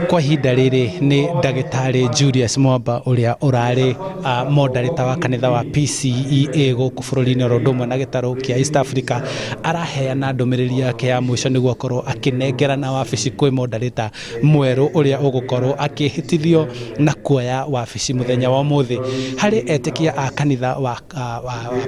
Kwa ihinda rĩrĩ nĩ ndagĩtarĩ Julius Mwamba ũrĩa ũrarĩ moderator wa kanitha wa PCEA gũkũ bũrũri-inĩ o ũndũ ũmwe na gĩtarũ kĩa East Africa araheana ndũmĩrĩri yake ya mũico nĩguo akorwo akĩnengerana wabici kwĩ moderator mwerũ ũrĩa ũgũkorwo akĩhĩtithio na kuoya wabici mũthenya wa ũmũthĩ. Harĩ etĩkia a kanitha wa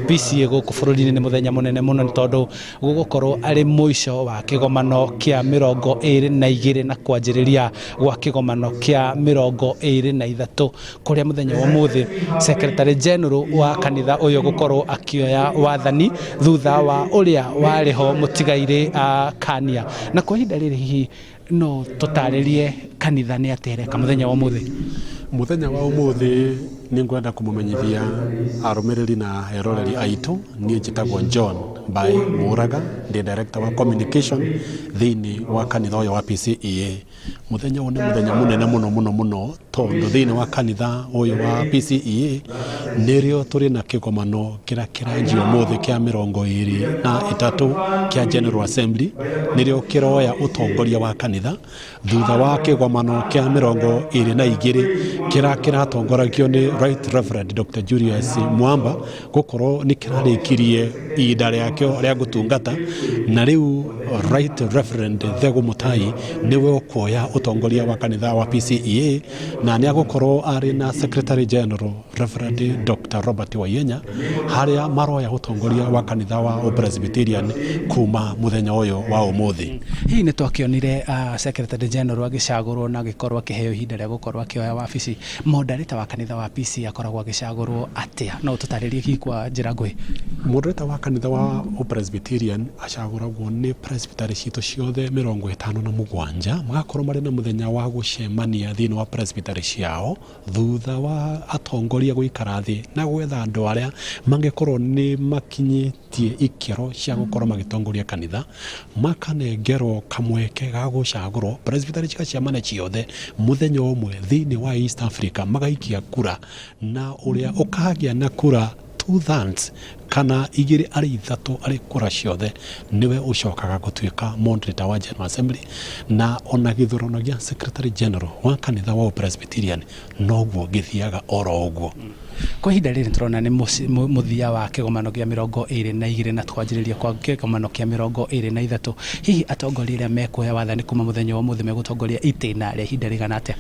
PCEA gũkũ bũrũri-inĩ nĩ mũthenya mũnene mũno nĩ tondũ gũgũkorwo arĩ mũico wa kĩgomano kĩa 22 na kwanjĩrĩria gwa kĩgomano kĩa 23 kũrĩa mũthenya wa ũmũthĩ Secretary General wa kanitha ũyũ gũkorwo akĩoya wathani thutha wa ũrĩa warĩ ho mũtigairĩ Kania. Na kwa ihinda rĩrĩ hihi no tũtarĩrie kanitha nĩ atereka mũthenya wa ũmũthĩ. Muthenya wa umuthi ni ngwenda kumumenyithia arũmĩrĩri na eroreri aitũ niĩ njĩtagwo John by Muraga ndi director wa communication thĩinĩ wa kanitha ũyũ wa PCEA. Muthenya ũyũ nĩ muthenya mũnene mũno tondũ thĩinĩ wa kanitha ũyũ wa PCEA nĩrĩo tũrĩ na kĩgomano kĩrĩa kĩranjia ũmũthĩ kĩa 23 kĩa General Assembly nĩrĩo kĩroya ũtongoria wa kanitha thutha wa kĩgomano kĩa 22 kĩrĩa kĩratongoragio nĩ Right Reverend Dr. Julius Mwamba gũkorwo nĩ kĩrarĩkirie ihinda rĩakĩo rĩa gũtungata na rĩu Right Reverend Thegu nĩwe ũkuoya ũtongoria wa kanitha wa PCEA na nĩ agũkorwo arĩ na Secretary General Reverend Dr. Robert Wayenya harĩa maroya ũtongoria wa kanitha wa Presbyterian kuma mũthenya ũyũ wa ũmũthĩ. Hihi nĩ twakĩonire Secretary General agĩcagũrwo na agĩkorwo akĩheo ihinda rĩa gũkorwo akĩoya wabici. Moderator wa kanitha wa PCEA akoragwo agĩcagũrwo atĩa? No tũtarĩrie hihi kwa njĩra nguhĩ. Moderator wa kanitha wa Presbyterian acagũragwo nĩ presbytery citũ ciothe 57 magakorwo marĩ na mũthenya wa gũcemania thĩinĩ wa presbytery ciao thutha wa atongoria gũikara thĩ na gwetha andũ arĩa mangĩkorwo nĩ makinyĩtie ikĩro cia gũkorwo magĩtongoria kanitha makanengerwo kamweke ga gũcagũrwo presbytery cigaciamana ciothe mũthenya ũmwe thĩinĩ wa East Africa magaikia kura na ũrĩa ũkagĩa na kura 2/3 kana igĩrĩ arĩ ithatũ arĩ kura ciothe niwe ũcokaga gũtuĩka moderator wa General Assembly na ona gĩthurano gĩa Secretary General wa kanitha wa Presbyterian noguo gĩthiaga oro ũguo. Kwa ihinda rĩrĩ tũrona nĩ mũthia wa kĩgomano gĩa 22 na twanjĩrĩria kwa kĩgomano kĩa 23. Hihi atongoria arĩa mekuoya wathani kuma mũthenya wa ũmũthĩ megũtongoria itĩna rĩa ihinda rĩigana atĩa?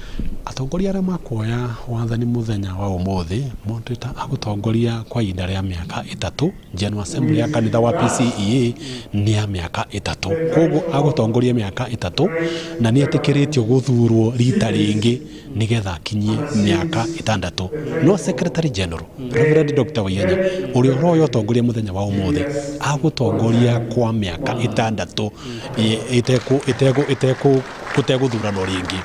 Atongoria arĩa makuoya wathani mũthenya wa ũmũthĩ moderator agũtongoria kwa ihinda rĩa mĩaka 3. General Assembly ya kanitha wa PCEA nĩ ya mĩaka 3. Koguo agũtongoria mĩaka 3 na nĩ etĩkĩrĩtio gũthurwo rita rĩngĩ nĩgetha akinyie mĩaka 6. No Secretary General Reverend Dr. Wayenya ũrĩa ũroya ũtongoria mũthenya wa ũmũthĩ agũtongoria kwa mĩaka 6 gũtegũthurano rĩngĩ.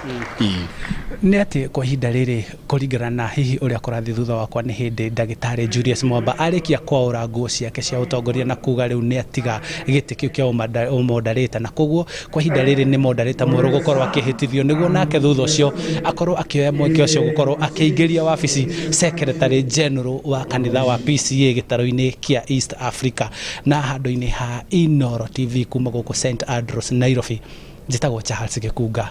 Nĩ atĩ kwa ihinda rĩrĩ kũringana na hihi ũrĩa kũrathiĩ thutha wakwa nĩ hĩndĩ ndagĩtarĩ Julius Mwamba arĩkia kwaũra nguo ciake cia ũtongoria na kuga rĩu nĩ atiga gĩtĩ kĩu kĩa moderator na koguo kwa ihinda rĩrĩ nĩ moderator mwerũ gũkorwo akĩhĩtithio nĩguo nake thutha ũcio akorwo akĩoya mweke ũcio gũkorwo akĩingĩria wabici Secretary General wa kanitha wa PCEA gĩtarũ-inĩ kĩa East Africa. Na handũ-inĩ ha Inoro TV kuma gũkũ St Andrews Nairobi njĩtagwo Charles Gĩkunga.